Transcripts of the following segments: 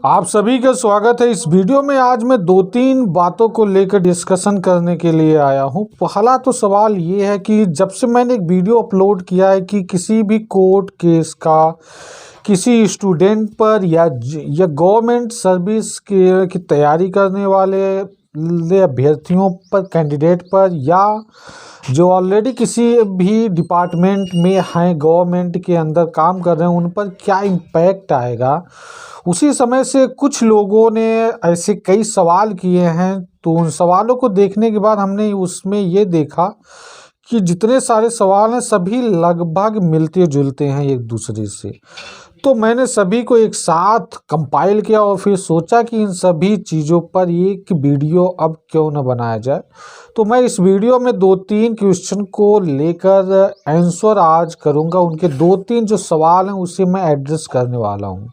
आप सभी का स्वागत है इस वीडियो में। आज मैं दो तीन बातों को लेकर डिस्कशन करने के लिए आया हूं। पहला तो सवाल ये है कि जब से मैंने एक वीडियो अपलोड किया है कि किसी भी कोर्ट केस का किसी स्टूडेंट पर या गवर्नमेंट सर्विस की तैयारी करने वाले अभ्यर्थियों पर, कैंडिडेट पर, या जो ऑलरेडी किसी भी डिपार्टमेंट में हैं, गवर्नमेंट के अंदर काम कर रहे हैं, उन पर क्या इम्पैक्ट आएगा, उसी समय से कुछ लोगों ने ऐसे कई सवाल किए हैं। तो उन सवालों को देखने के बाद हमने उसमें ये देखा कि जितने सारे सवाल हैं सभी लगभग मिलते जुलते हैं एक दूसरे से। तो मैंने सभी को एक साथ कंपाइल किया और फिर सोचा कि इन सभी चीज़ों पर एक वीडियो अब क्यों न बनाया जाए। तो मैं इस वीडियो में दो तीन क्वेश्चन को लेकर आंसर आज करूंगा। उनके दो तीन जो सवाल हैं उसे मैं एड्रेस करने वाला हूं।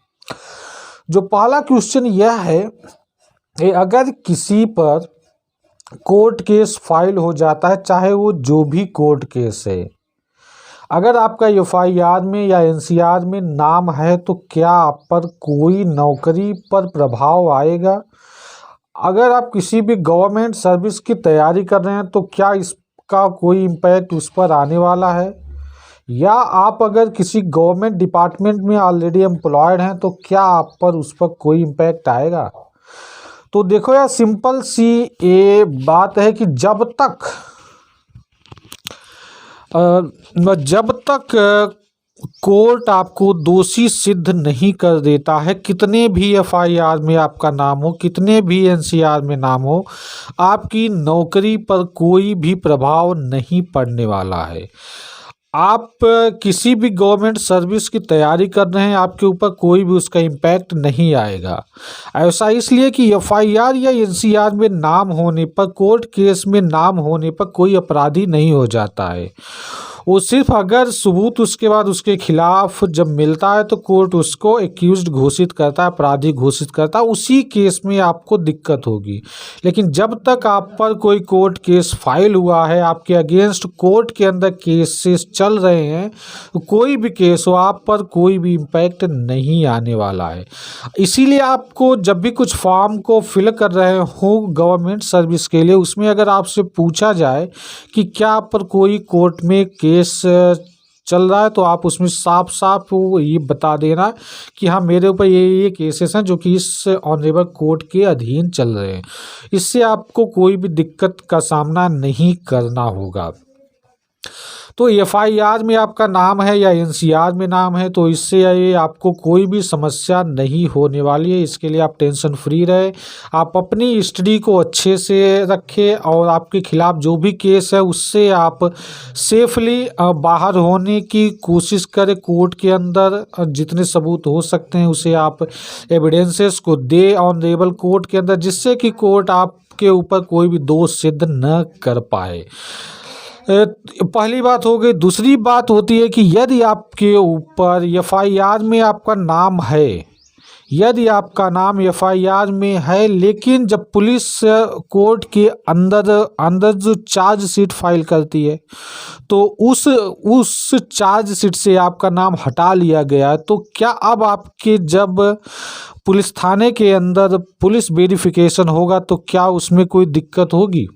जो पहला क्वेश्चन यह है कि अगर किसी पर कोर्ट केस फाइल हो जाता है, चाहे वो जो भी कोर्ट केस है, अगर आपका एफआईआर में या एनसीआर में नाम है, तो क्या आप पर कोई नौकरी पर प्रभाव आएगा? अगर आप किसी भी गवर्नमेंट सर्विस की तैयारी कर रहे हैं तो क्या इसका कोई इम्पैक्ट उस पर आने वाला है? या आप अगर किसी गवर्नमेंट डिपार्टमेंट में ऑलरेडी एम्प्लॉयड हैं तो क्या आप पर उस पर कोई इम्पैक्ट आएगा? तो देखो यार, सिंपल सी ये बात है कि जब तक कोर्ट आपको दोषी सिद्ध नहीं कर देता है, कितने भी एफआईआर में आपका नाम हो, कितने भी एनसीआर में नाम हो, आपकी नौकरी पर कोई भी प्रभाव नहीं पड़ने वाला है। आप किसी भी गवर्नमेंट सर्विस की तैयारी कर रहे हैं, आपके ऊपर कोई भी उसका इम्पैक्ट नहीं आएगा। ऐसा इसलिए कि एफआईआर या एनसीआर में नाम होने पर, कोर्ट केस में नाम होने पर कोई अपराधी नहीं हो जाता है। वो सिर्फ अगर सबूत उसके बाद उसके खिलाफ जब मिलता है तो कोर्ट उसको एक्यूज्ड घोषित करता है, अपराधी घोषित करता है, उसी केस में आपको दिक्कत होगी। लेकिन जब तक आप पर कोई कोर्ट केस फाइल हुआ है, आपके अगेंस्ट कोर्ट के अंदर केसेस चल रहे हैं, तो कोई भी केस हो, आप पर कोई भी इम्पैक्ट नहीं आने वाला है। इसीलिए आपको जब भी कुछ फॉर्म को फिल कर रहे हो गवर्नमेंट सर्विस के लिए, उसमें अगर आपसे पूछा जाए कि क्या आप पर कोई कोर्ट में केस चल रहा है, तो आप उसमें साफ साफ ये बता देना कि हाँ, मेरे ऊपर ये केसेस हैं जो कि इस ऑनरेबल कोर्ट के अधीन चल रहे हैं। इससे आपको कोई भी दिक्कत का सामना नहीं करना होगा। तो एफआईआर में आपका नाम है या एनसीआर में नाम है, तो इससे आपको कोई भी समस्या नहीं होने वाली है। इसके लिए आप टेंशन फ्री रहे, आप अपनी स्टडी को अच्छे से रखें और आपके खिलाफ जो भी केस है उससे आप सेफली बाहर होने की कोशिश करें। कोर्ट के अंदर जितने सबूत हो सकते हैं उसे आप एविडेंसेस को दे ऑनरेबल कोर्ट के अंदर, जिससे कि कोर्ट आपके ऊपर कोई भी दोष सिद्ध न कर पाए। पहली बात हो गई। दूसरी बात होती है कि यदि आपके ऊपर एफआईआर में आपका नाम है, यदि आपका नाम एफआईआर में है, लेकिन जब पुलिस कोर्ट के अंदर जो चार्जशीट फाइल करती है, तो उस चार्जशीट से आपका नाम हटा लिया गया है, तो क्या अब आपके जब पुलिस थाने के अंदर पुलिस वेरिफिकेशन होगा तो क्या उसमें कोई दिक्कत होगी?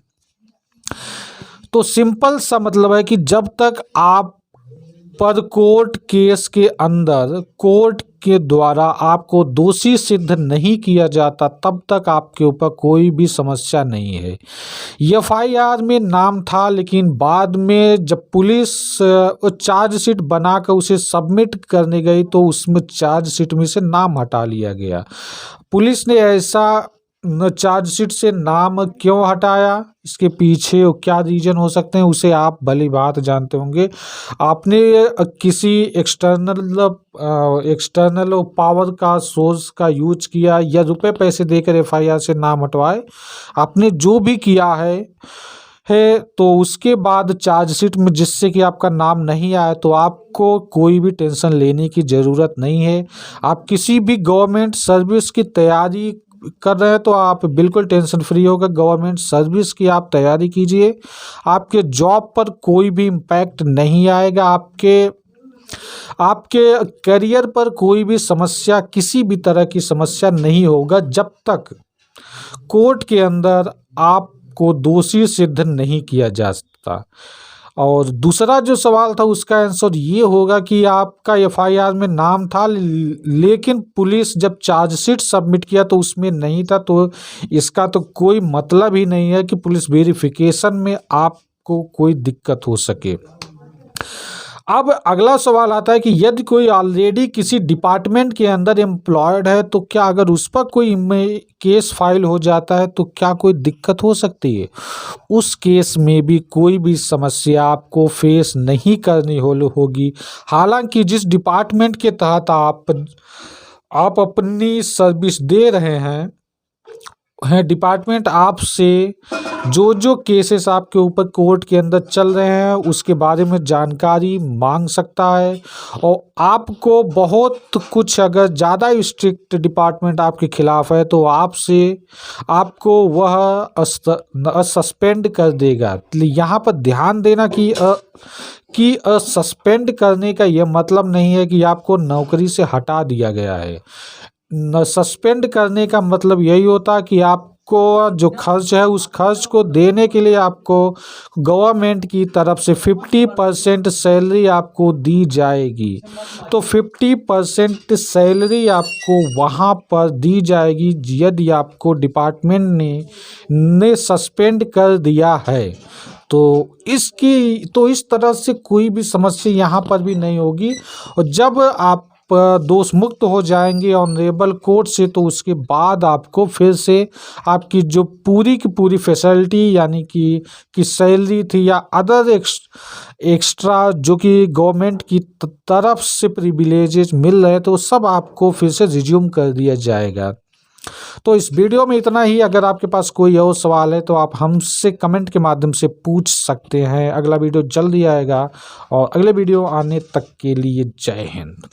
तो सिंपल सा मतलब है कि जब तक आप पर कोर्ट केस के अंदर कोर्ट के द्वारा आपको दोषी सिद्ध नहीं किया जाता, तब तक आपके ऊपर कोई भी समस्या नहीं है। एफआईआर में नाम था, लेकिन बाद में जब पुलिस चार्जशीट बनाकर उसे सबमिट करने गई तो उसमें चार्जशीट में से नाम हटा लिया गया। पुलिस ने ऐसा चार्जशीट से नाम क्यों हटाया, इसके पीछे क्या रीजन हो सकते हैं, उसे आप भली बात जानते होंगे। आपने किसी एक्सटर्नल पावर का सोर्स का यूज किया या रुपए पैसे देकर एफआईआर से नाम हटवाए, आपने जो भी किया है तो उसके बाद चार्जशीट में जिससे कि आपका नाम नहीं आया, तो आपको कोई भी टेंशन लेने की ज़रूरत नहीं है। आप किसी भी गवर्नमेंट सर्विस की तैयारी कर रहे हैं तो आप बिल्कुल टेंशन फ्री होकर गवर्नमेंट सर्विस की आप तैयारी कीजिए। आपके जॉब पर कोई भी इम्पैक्ट नहीं आएगा। आपके आपके करियर पर कोई भी समस्या, किसी भी तरह की समस्या नहीं होगा जब तक कोर्ट के अंदर आपको दोषी सिद्ध नहीं किया जा सकता। और दूसरा जो सवाल था उसका आंसर ये होगा कि आपका एफआईआर में नाम था, लेकिन पुलिस जब चार्जशीट सबमिट किया तो उसमें नहीं था, तो इसका तो कोई मतलब ही नहीं है कि पुलिस वेरिफिकेशन में आपको कोई दिक्कत हो सके। अब अगला सवाल आता है कि यदि कोई ऑलरेडी किसी डिपार्टमेंट के अंदर एम्प्लॉयड है तो क्या अगर उस पर कोई केस फाइल हो जाता है तो क्या कोई दिक्कत हो सकती है? उस केस में भी कोई भी समस्या आपको फेस नहीं करनी होगी। हालांकि जिस डिपार्टमेंट के तहत आप अपनी सर्विस दे रहे हैं डिपार्टमेंट आपसे जो केसेस आपके ऊपर कोर्ट के अंदर चल रहे हैं उसके बारे में जानकारी मांग सकता है। और आपको बहुत कुछ, अगर ज़्यादा स्ट्रिक्ट डिपार्टमेंट आपके खिलाफ है तो आपको वह सस्पेंड कर देगा। यहाँ पर ध्यान देना कि सस्पेंड करने का यह मतलब नहीं है कि आपको नौकरी से हटा दिया गया है। सस्पेंड करने का मतलब यही होता है कि आपको जो खर्च है उस खर्च को देने के लिए आपको गवर्नमेंट की तरफ से 50% सैलरी आपको दी जाएगी। तो 50% सैलरी आपको वहाँ पर दी जाएगी यदि आपको डिपार्टमेंट ने सस्पेंड कर दिया है। तो इस तरह से कोई भी समस्या यहाँ पर भी नहीं होगी। और जब आप दोष मुक्त हो जाएंगे ऑनरेबल कोर्ट से तो उसके बाद आपको फिर से आपकी जो पूरी की पूरी फैसिलिटी यानी कि सैलरी थी या अदर एक्स्ट्रा जो कि गवर्नमेंट की तरफ से प्रिविलेजेस मिल रहे हैं तो सब आपको फिर से रिज्यूम कर दिया जाएगा। तो इस वीडियो में इतना ही। अगर आपके पास कोई और सवाल है तो आप हमसे कमेंट के माध्यम से पूछ सकते हैं। अगला वीडियो जल्दी आएगा और अगले वीडियो आने तक के लिए जय हिंद।